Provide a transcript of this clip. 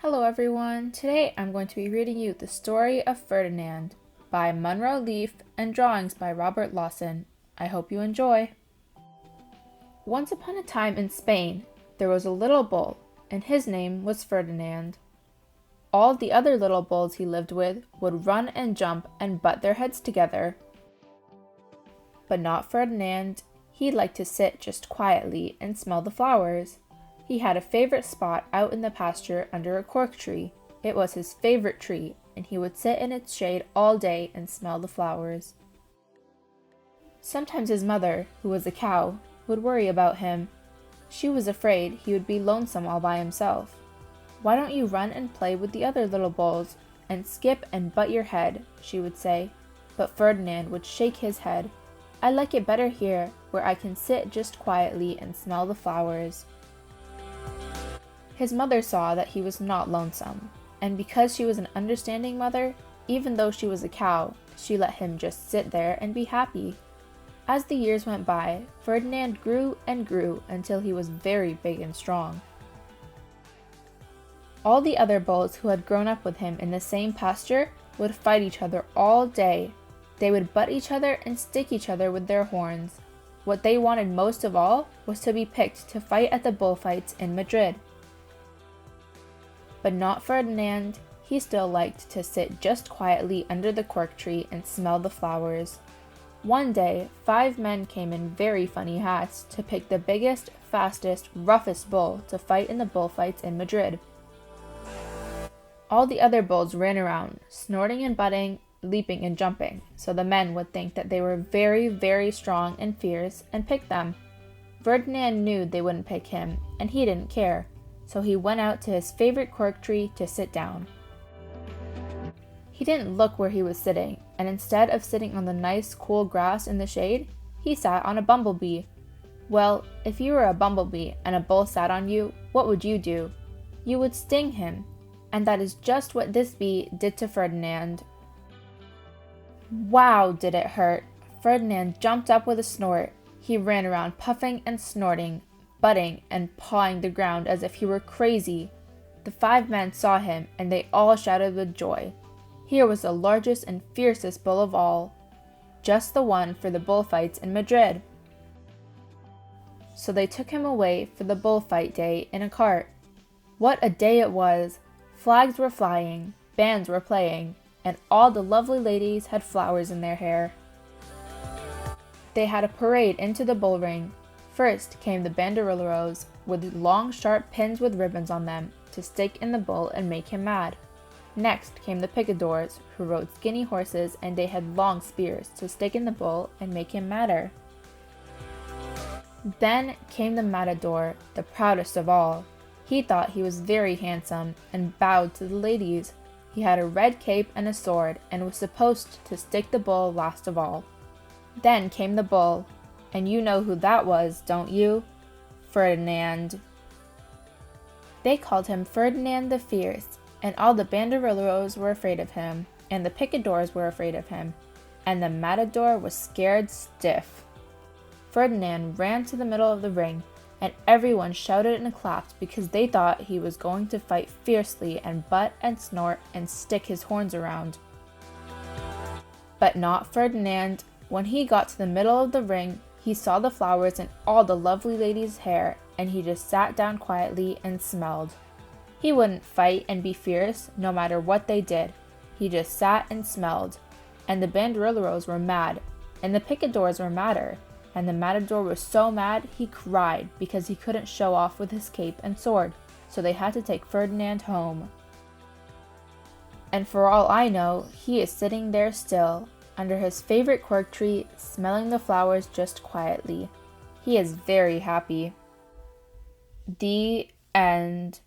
Hello everyone, today I'm going to be reading you The Story of Ferdinand by Munro and drawings by Robert Lawson. I hope you enjoy. Once upon a time in Spain, there was a little bull, and his name was Ferdinand. All the other little bulls he lived with would run and jump and butt their heads together. But not Ferdinand. He liked to sit just quietly and smell the flowers. He had a favorite spot out in the pasture under a cork tree. It was his favorite tree, and he would sit in its shade all day and smell the flowers. Sometimes his mother, who was a cow, would worry about him. She was afraid he would be lonesome all by himself. "Why don't you run and play with the other little bulls, and skip and butt your head?" she would say. But Ferdinand would shake his head. "I like it better here, where I can sit just quietly and smell the flowers." His mother saw that he was not lonesome, and because she was an understanding mother, even though she was a cow, she let him just sit there and be happy. As the years went by, Ferdinand grew and grew until he was very big and strong. All the other bulls who had grown up with him in the same pasture would fight each other all day. They would butt each other and stick each other with their horns. What they wanted most of all was to be picked to fight at the bullfights in Madrid. But not Ferdinand. He still liked to sit just quietly under the cork tree and smell the flowers. One day, 5 men came in very funny hats to pick the biggest, fastest, roughest bull to fight in the bullfights in Madrid. All the other bulls ran around, snorting and butting, leaping and jumping, so the men would think that they were very, very strong and fierce and pick them. Ferdinand knew they wouldn't pick him, and he didn't care. So he went out to his favorite cork tree to sit down. He didn't look where he was sitting, and instead of sitting on the nice, cool grass in the shade, he sat on a bumblebee. Well, if you were a bumblebee and a bull sat on you, what would you do? You would sting him, and that is just what this bee did to Ferdinand. Wow, did it hurt! Ferdinand jumped up with a snort. He ran around puffing and snorting, butting and pawing the ground as if he were crazy. The 5 men saw him, and they all shouted with joy. Here was the largest and fiercest bull of all, just the one for the bullfights in Madrid. So they took him away for the bullfight day in a cart. What a day it was! Flags were flying, bands were playing, and all the lovely ladies had flowers in their hair. They had a parade into the bull ring. First came the banderilleros with long sharp pins with ribbons on them to stick in the bull and make him mad. Next came the picadors, who rode skinny horses, and they had long spears to stick in the bull and make him madder. Then came the Matador, the proudest of all. He thought he was very handsome and bowed to the ladies. He had a red cape and a sword and was supposed to stick the bull last of all. Then came the bull. And you know who that was, don't you? Ferdinand. They called him Ferdinand the Fierce, and all the banderilleros were afraid of him, and the picadors were afraid of him, and the Matador was scared stiff. Ferdinand ran to the middle of the ring, and everyone shouted and clapped because they thought he was going to fight fiercely and butt and snort and stick his horns around. But not Ferdinand. When he got to the middle of the ring, he saw the flowers in all the lovely ladies' hair, and he just sat down quietly and smelled. He wouldn't fight and be fierce, no matter what they did. He just sat and smelled. And the banderilleros were mad, and the picadors were madder, and the Matador was so mad he cried because he couldn't show off with his cape and sword, so they had to take Ferdinand home. And for all I know, he is sitting there still, under his favorite cork tree, smelling the flowers just quietly. He is very happy. The end.